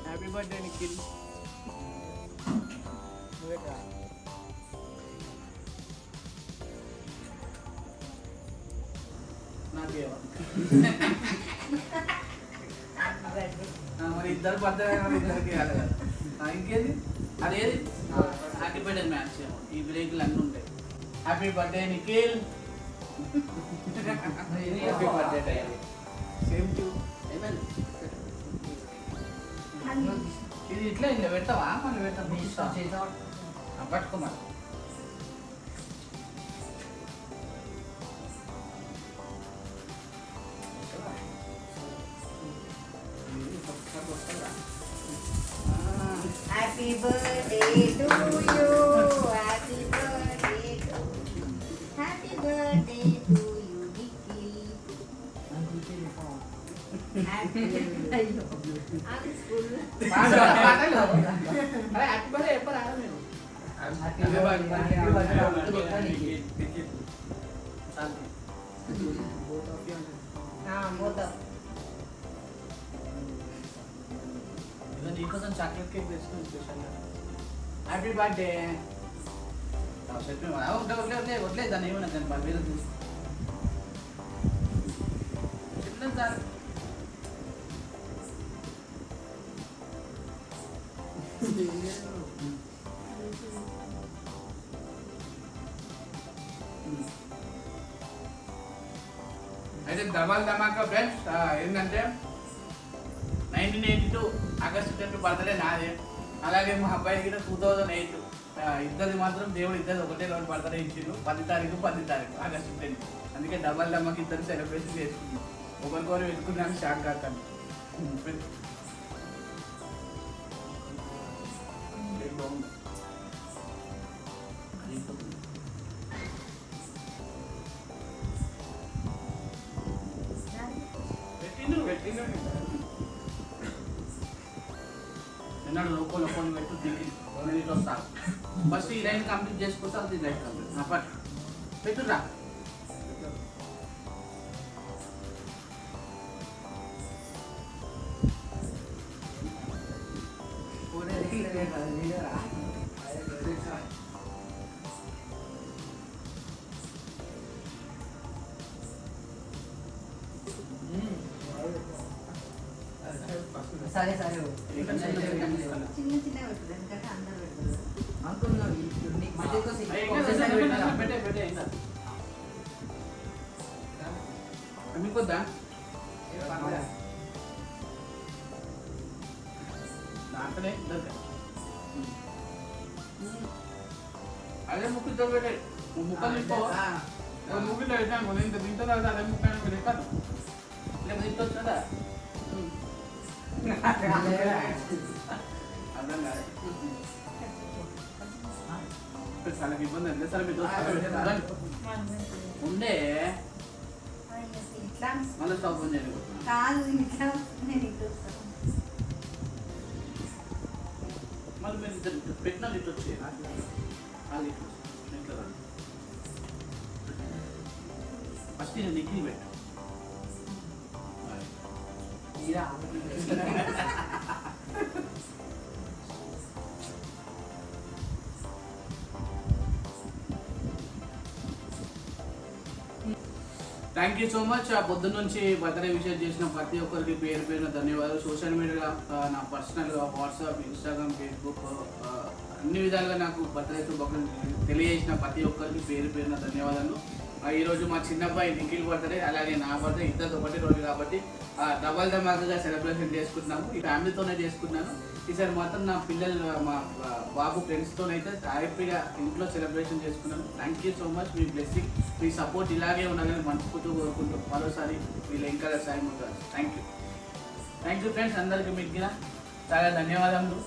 Happy birthday Nikhil. నాకేమో మరి ఇద్దరు బర్త్డే ఇద్దరికి కాదు కదా. ఇంకేది అదేది హ్యాపీ బర్త్డే మ్యాచ్ ఈ బ్రేక్లు అన్నీ ఉంటాయి. Happy birthday Nikhil. Happy birthday same to. ఇది ఇట్లా ఇట్లా పెడతావా మళ్ళీ పెడతాం పట్టుకోమని. Happy birthday to you. Happy birthday to you. Happy birthday to you, Nikhil. Happy birthday. I'm school. అరే హ్యాపీ బర్త్డే ఎప్పుడు రాదా మీరు? నీకోసం చాక్లెట్ కేక్ తెచ్చుకుని స్పెషల్గా. Happy birthday. వదిలే దాన్ని ఏమన్నా దాన్ని బాగా మీద తీసి చిన్న సార్. అయితే ధమాల్ ధమాకా ఫ్రెండ్స్ ఏంటంటే 1982 ఆగస్టు 10 బర్త్డే నాదే. అలాగే మా అబ్బాయి కూడా 2008. ఇద్దరిది మాత్రం దేవుడు ఇద్దరు ఒకటే రోజు బర్త్డే ఇచ్చిండు. 10 తారీఖు ఆగస్టు 10. అందుకే డబల్ దమ్మకి ఇద్దరు సెలబ్రేషన్ చేసుకున్నాం. ఒకరికొకరు వెతుకున్నాను షాక్ కాకండి. ఎన్నాడు లోపల పెట్టు దిగి వస్తాను. ఫస్ట్ ఈ లైన్ కంప్లీట్ చేసుకుంటే అది లైన్ కంప్లీట్ పెట్టురా. సరే సరే చిన్న చిన్న పెడుతుంది ఎందుకంటే అందరు పెడుతుంది అనుకున్నావు మీకొద్దా దాంట్లోనే అదే ముక్కుతో పెట్టే ముక్కలు తిప్పో ముగ్గులో పెట్టాను ఇంత తింటా తర్వాత అదే ముక్క పెట్టాను లేకపోతే తింటొచ్చుదా అర్థం కాదు. చాలా ఇబ్బంది అండి సరే మీరు ఉండే మళ్ళీ స్టాప్ ఉంది మళ్ళీ మీరు ఇద్దరు పెట్టిన ఇటు వచ్చి ఇంట్లో ఫస్ట్ నేను డిగ్రీ పెట్టు. Thank you so much. పొద్దున్న నుంచి బర్త్డే విషయం చేసిన ప్రతి ఒక్కరికి పేరు పేరున ధన్యవాదాలు. సోషల్ మీడియా నా పర్సనల్గా వాట్సాప్, ఇన్స్టాగ్రామ్, ఫేస్బుక్ అన్ని విధాలుగా నాకు బర్త్డే శుభాకాంక్షలు తెలియజేసిన ప్రతి ఒక్కరికి పేరు పేరున ధన్యవాదాలు. ఈరోజు మా చిన్నబ్బాయి నిఖిల్ బర్త్డే, అలాగే నా బర్త్డే ఇద్దరు ఒకటి రోజు కాబట్టి డబల్ ధమాకాగా సెలబ్రేషన్ చేసుకుంటున్నాము. ఈ ఫ్యామిలీతోనే చేసుకుంటున్నాను. ఈసారి మాత్రం నా పిల్లలు మా బాబు ఫ్రెండ్స్తోనైతే హ్యాపీగా ఇంట్లో సెలబ్రేషన్ చేసుకున్నాను. Thank you so much. Me blessing, me support ఇలాగే ఉండాలని మనస్ఫూర్తిగా కోరుకుంటూ మరోసారి వీళ్ళు ఇంకా సాయం ఉంటారు. Thank you friends. అందరికీ మీకు చాలా ధన్యవాదములు.